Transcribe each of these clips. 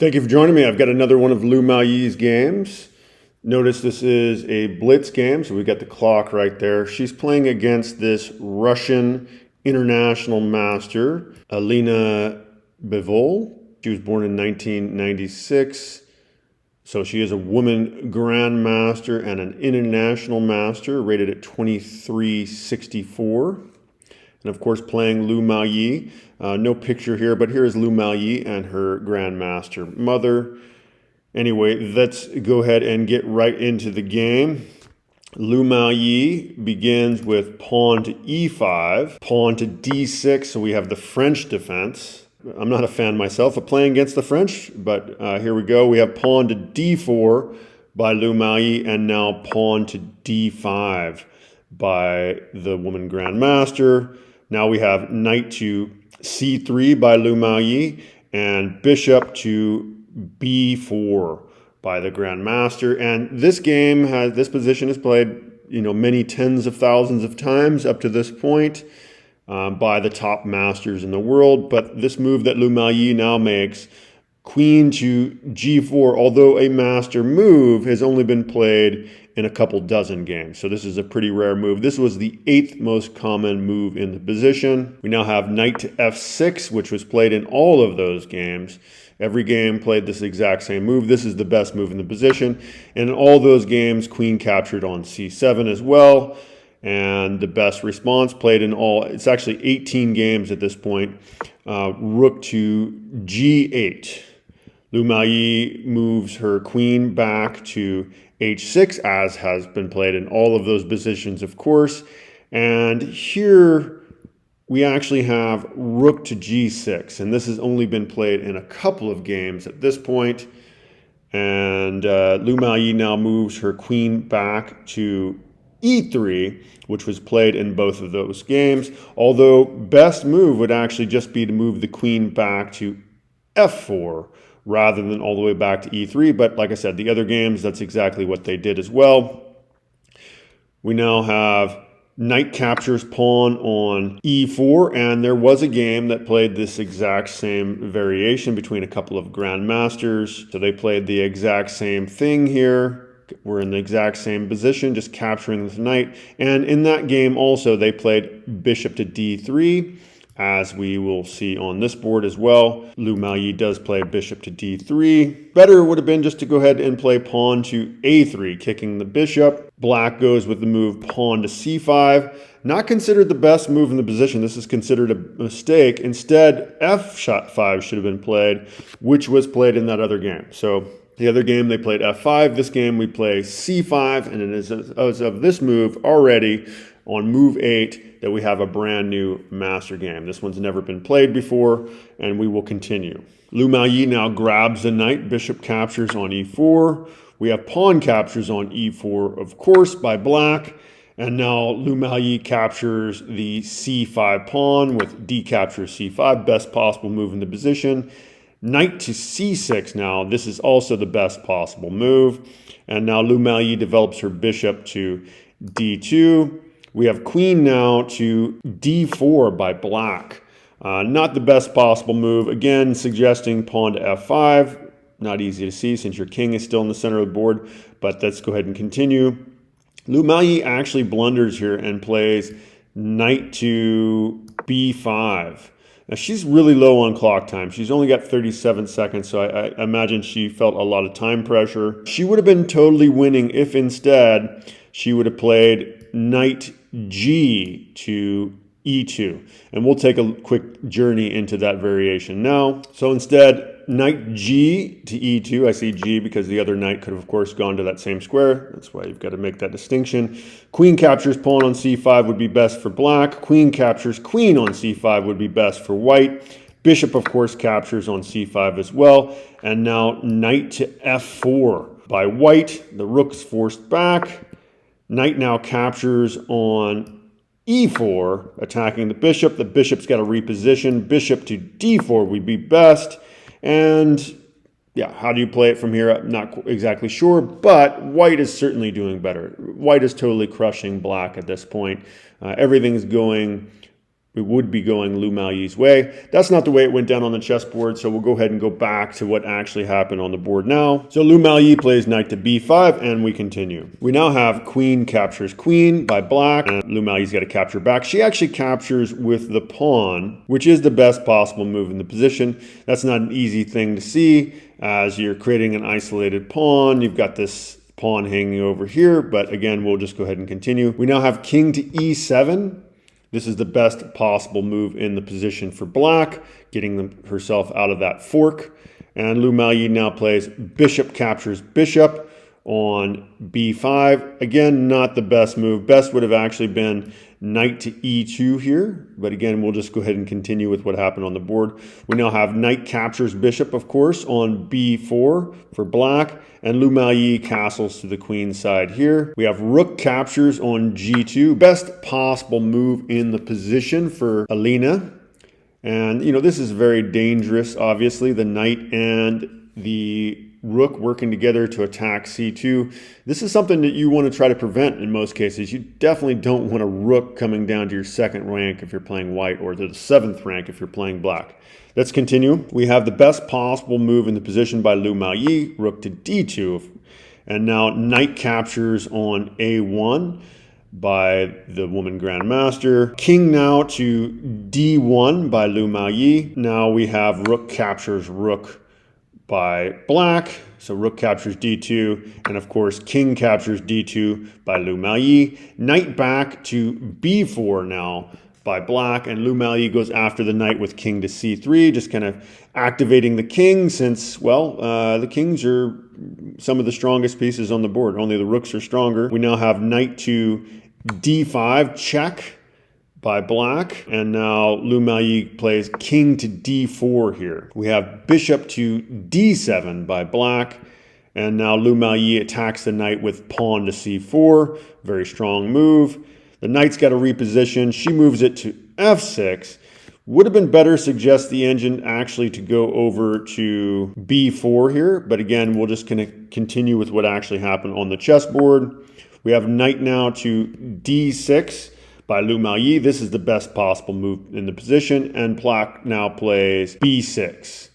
Thank you for joining me. I've got another one of Lu Miaoyi's games. Notice this is a Blitz game, so we've got the clock right there. She's playing against this Russian international master, Alina Bivol. She was born in 1996. So she is a woman grandmaster and an international master, rated at 2364. And of course, playing Lu Miaoyi. No picture here, but here is Lu Miaoyi and her grandmaster mother. Anyway, let's go ahead and get right into the game. Lu Miaoyi begins with pawn to e5, pawn to d6, so we have the French defense. I'm not a fan myself of playing against the French, but here we go. We have pawn to d4 by Lu Miaoyi, and now pawn to d5 by the woman grandmaster. Now we have knight to c3 by Lu Miaoyi and bishop to b4 by the grandmaster. And this position is played, many tens of thousands of times up to this point by the top masters in the world. But this move that Lu Miaoyi now makes, queen to g4, although a master move, has only been played in a couple dozen games. So this is a pretty rare move. This was the 8th most common move in the position. We now have knight to f6, which was played in all of those games. Every game played this exact same move. This is the best move in the position. And in all those games, queen captured on c7 as well. And the best response played in all, it's actually 18 games at this point, rook to g8. Lu Miaoyi moves her queen back to h6, as has been played in all of those positions, of course. And here we actually have rook to g6, and this has only been played in a couple of games at this point. And Lu Miaoyi now moves her queen back to e3, which was played in both of those games, although best move would actually just be to move the queen back to f4 rather than all the way back to e3. But like I said, the other games, that's exactly what they did as well. We now have knight captures pawn on e4, and there was a game that played this exact same variation between a couple of grandmasters. So they played the exact same thing here. We're in the exact same position, just capturing this knight. And in that game also, they played bishop to d3, as we will see on this board as well. Lu Miaoyi does play bishop to d3. Better would have been just to go ahead and play pawn to a3, kicking the bishop. Black goes with the move pawn to c5. Not considered the best move in the position. This is considered a mistake. Instead, f5 should have been played, which was played in that other game. So the other game, they played f5. This game, we play c5. And it is as of this move already on move 8 that we have a brand new master game. This one's never been played before, and we will continue. Lu Miaoyi now grabs the knight. Bishop captures on e4. We have pawn captures on e4, of course, by black. And now Lu Miaoyi captures the c5 pawn with d captures c5, best possible move in the position. Knight to c6 now. This is also the best possible move. And now Lu Miaoyi develops her bishop to d2. We have queen now to d4 by black. Not the best possible move. Again, suggesting pawn to f5. Not easy to see since your king is still in the center of the board. But let's go ahead and continue. Lu Miaoyi actually blunders here and plays knight to b5. Now, she's really low on clock time. She's only got 37 seconds, so I imagine she felt a lot of time pressure. She would have been totally winning if instead she would have played knight g to e2. And we'll take a quick journey into that variation now. So instead, knight g to e2. I see g because the other knight could have, of course, gone to that same square. That's why you've got to make that distinction. Queen captures pawn on c5 would be best for black. Queen captures queen on c5 would be best for white. Bishop, of course, captures on c5 as well. And now knight to f4 by white. The rook's forced back. Knight now captures on e4, attacking the bishop. The bishop's got to reposition. Bishop to d4 would be best. And yeah, how do you play it from here? I'm not exactly sure, but white is certainly doing better. White is totally crushing black at this point. Everything's going we would be going Lu Miaoyi's way. That's not the way it went down on the chessboard, so we'll go ahead and go back to what actually happened on the board now. So Lu Miaoyi plays knight to b5, and we continue. We now have queen captures queen by black, and Lu Miaoyi's got to capture back. She actually captures with the pawn, which is the best possible move in the position. That's not an easy thing to see, as you're creating an isolated pawn. You've got this pawn hanging over here, but again, we'll just go ahead and continue. We now have king to e7. This is the best possible move in the position for black, getting herself out of that fork. And Lu Miaoyi now plays bishop captures bishop on b5. Again, not the best move. Best would have actually been knight to e2 here. But again, we'll just go ahead and continue with what happened on the board. We now have knight captures bishop, of course, on b4 for black. And Lu Miaoyi castles to the queen side here. We have rook captures on g2. Best possible move in the position for Alina. And, you know, this is very dangerous, obviously. The knight and the rook working together to attack c2. This is something that you want to try to prevent in most cases. You definitely don't want a rook coming down to your second rank if you're playing white, or to the seventh rank if you're playing black. Let's continue. We have the best possible move in the position by Lu Miaoyi, rook to d2. And now knight captures on a1 by the woman grandmaster. King now to d1 by Lu Miaoyi. Now we have rook captures rook by black. So rook captures d2, and of course king captures d2 by Lu Miaoyi. Knight back to b4 now by black, and Lu Miaoyi goes after the knight with king to c3, just kind of activating the king, since, well, the kings are some of the strongest pieces on the board. Only the rooks are stronger. We now have knight to d5, check by black, and now Lu Miaoyi plays king to d4 here. We have bishop to d7 by black, and now Lu Miaoyi attacks the knight with pawn to c4. Very strong move. The knight's got to reposition. She moves it to f6. Would have been better, suggests the engine, actually to go over to b4 here. But again, we'll just kind of continue with what actually happened on the chessboard. We have knight now to d6 by Lu Miaoyi. This is the best possible move in the position. And black now plays b6.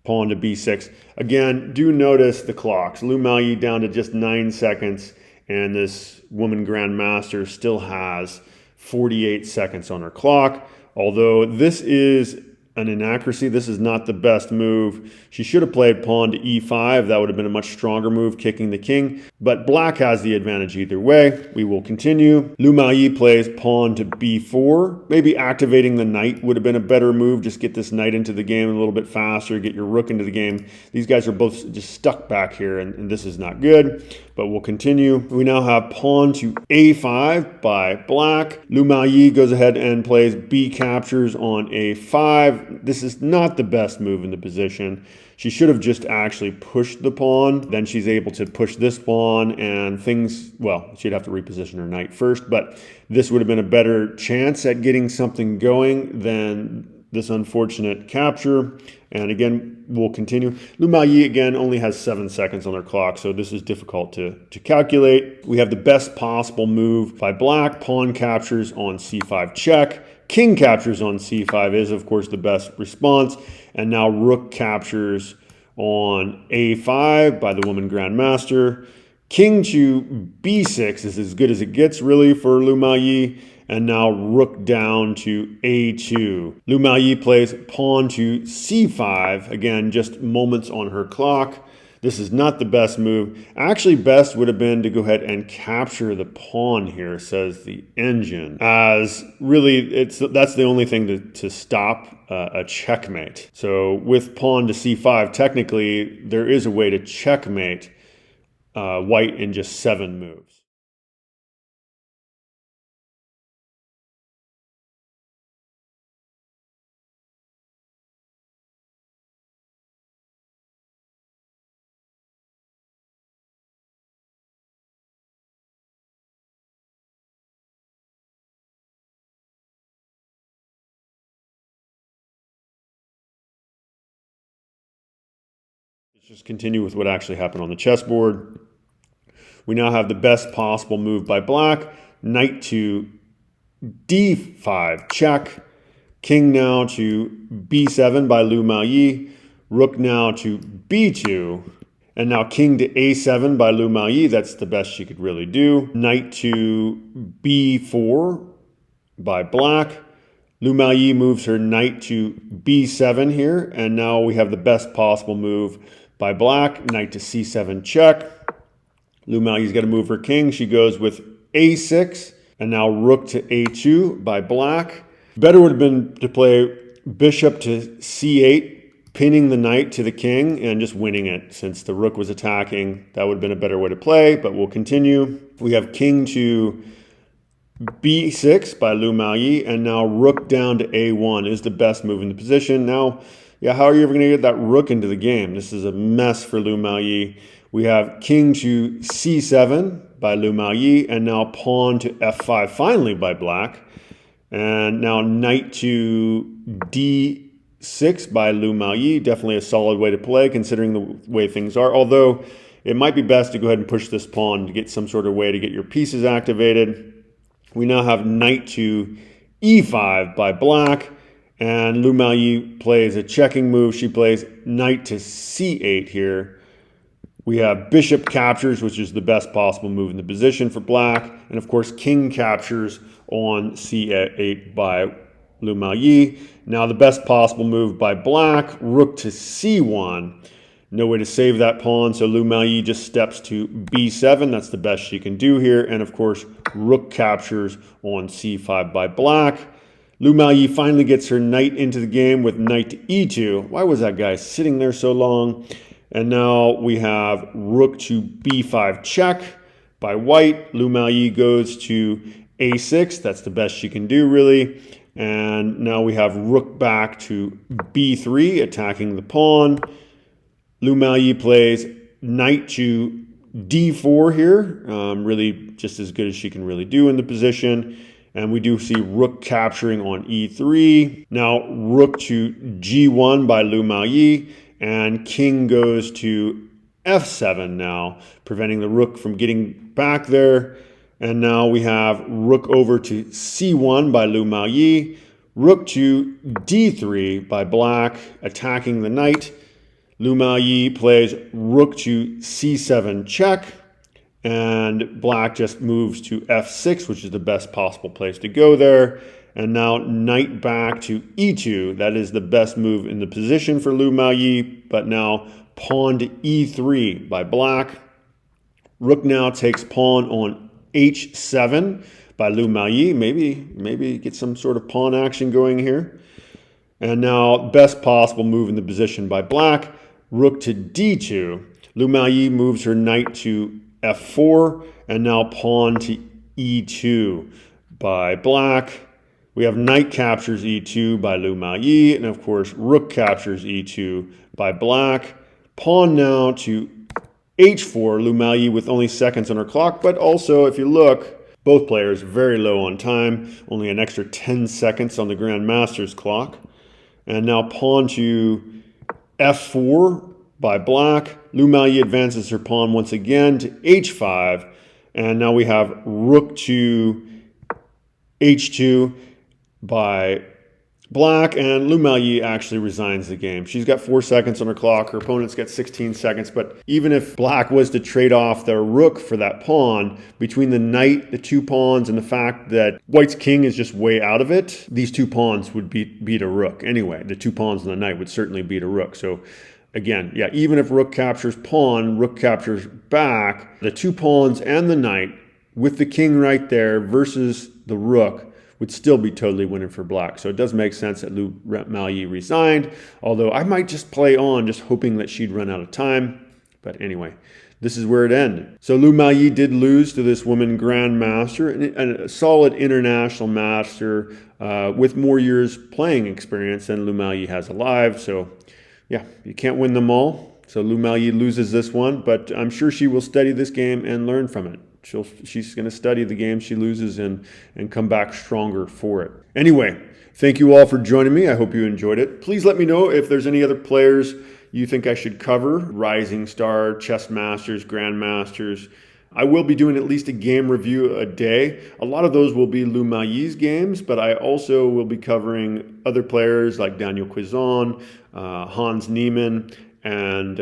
Pawn to b6. Again, do notice the clocks. Lu Miaoyi down to just 9 seconds. And this woman grandmaster still has 48 seconds on her clock. Although this is an inaccuracy, this is not the best move. She should have played pawn to e5. That would have been a much stronger move, kicking the king. But black has the advantage either way. We will continue. Lu Miaoyi plays pawn to b4. Maybe activating the knight would have been a better move. Just get this knight into the game a little bit faster, get your rook into the game. These guys are both just stuck back here, and this is not good. But we'll continue. We now have pawn to a5 by black. Lu Miaoyi goes ahead and plays b captures on a5. This is not the best move in the position. She should have just actually pushed the pawn. Then she's able to push this pawn and things, well, she'd have to reposition her knight first, but this would have been a better chance at getting something going than this unfortunate capture. And again, we'll continue. Lu Miaoyi, again, only has 7 seconds on their clock, so this is difficult to calculate. We have the best possible move by black. Pawn captures on c5 check. King captures on c5 is, of course, the best response. And now rook captures on a5 by the woman grandmaster. King to b6 is as good as it gets, really, for Lu Miaoyi. And now rook down to a2. Lu Miaoyi plays pawn to c5. Again, just moments on her clock. This is not the best move. Actually, best would have been to go ahead and capture the pawn here, says the engine. As really, that's the only thing to stop a checkmate. So with pawn to c5, technically, there is a way to checkmate white in just 7 moves. Let's just continue with what actually happened on the chessboard. We now have the best possible move by black. Knight to d5 check. King now to b7 by Lu Miaoyi. Rook now to b2. And now king to a7 by Lu Miaoyi. That's the best she could really do. Knight to b4 by black. Lu Miaoyi moves her knight to b7 here. And now we have the best possible move by black. Knight to c7 check. Lu Miaoyi's got to move her king. She goes with a6. And now rook to a2 by black. Better would have been to play bishop to c8, pinning the knight to the king and just winning it. Since the rook was attacking, that would have been a better way to play, but we'll continue. We have king to b6 by Lu Miaoyi, and now rook down to a1 is the best move in the position. Now, yeah, how are you ever going to get that rook into the game? This is a mess for Lu Miaoyi. We have king to c7 by Lu Miaoyi, and now pawn to f5 finally by black. And now knight to d6 by Lu Miaoyi. Definitely a solid way to play considering the way things are. Although it might be best to go ahead and push this pawn to get some sort of way to get your pieces activated. We now have knight to e5 by black. And Lu Miaoyi plays a checking move. She plays knight to c8 here. We have bishop captures, which is the best possible move in the position for black. And of course, king captures on c8 by Lu Miaoyi. Now the best possible move by black, rook to c1. No way to save that pawn, so Lu Miaoyi just steps to b7. That's the best she can do here. And of course, rook captures on c5 by black. Lu Miaoyi finally gets her knight into the game with knight to e2. Why was that guy sitting there so long? And now we have rook to b5 check by white. Lu Miaoyi goes to a6. That's the best she can do, really. And now we have rook back to b3, attacking the pawn. Lu Miaoyi plays knight to d4 here. Really just as good as she can really do in the position. And we do see rook capturing on e3. Now rook to g1 by Lu Miaoyi. And king goes to f7 now, preventing the rook from getting back there. And now we have rook over to c1 by Lu Miaoyi. Rook to d3 by black, attacking the knight. Lu Miaoyi plays rook to c7 check. And black just moves to f6, which is the best possible place to go there. And now knight back to e2. That is the best move in the position for Lu Miaoyi. But now pawn to e3 by black. Rook now takes pawn on h7 by Lu Miaoyi. Maybe get some sort of pawn action going here. And now best possible move in the position by black. Rook to d2. Lu Miaoyi moves her knight to f4. And now pawn to e2 by black. We have knight captures e2 by Lu Miaoyi, and of course, rook captures e2 by black. Pawn now to h4, Lu Miaoyi with only seconds on her clock, but also, if you look, both players very low on time, only an extra 10 seconds on the Grand Master's clock. And now pawn to f4 by black. Lu Miaoyi advances her pawn once again to h5, and now we have rook to h2 by black, and Lu Miaoyi actually resigns the game. She's got 4 seconds on her clock. Her opponent's got 16 seconds, but even if black was to trade off their rook for that pawn, between the knight, the 2 pawns, and the fact that white's king is just way out of it, these 2 pawns would beat a rook anyway. The 2 pawns and the knight would certainly beat a rook. So again, yeah, even if rook captures pawn, rook captures back, the 2 pawns and the knight with the king right there versus the rook would still be totally winning for black. So it does make sense that Lu Miaoyi resigned, although I might just play on, just hoping that she'd run out of time. But anyway, this is where it ended. So Lu Miaoyi did lose to this woman grandmaster, and a solid international master with more years playing experience than Lu Miaoyi has alive. So yeah, you can't win them all. So Lu Miaoyi loses this one, but I'm sure she will study this game and learn from it. She's going to study the game she loses and come back stronger for it. Anyway, thank you all for joining me. I hope you enjoyed it. Please let me know if there's any other players you think I should cover. Rising star, chess masters, grandmasters. I will be doing at least a game review a day. A lot of those will be Lu Miaoyi's games, but I also will be covering other players like Daniel Quizon, Hans Niemann, and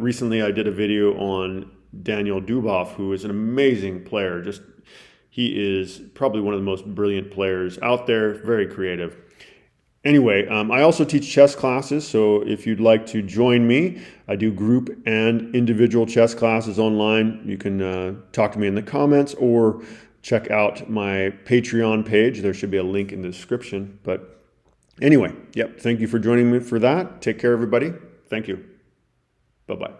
recently I did a video on Daniel Duboff, who is an amazing player. He is probably one of the most brilliant players out there, very creative. Anyway, I also teach chess classes, so if you'd like to join me, I do group and individual chess classes online. You can talk to me in the comments or check out my Patreon page. There should be a link in the description. But anyway, yep, thank you for joining me for that. Take care, everybody. Thank you. Bye-bye.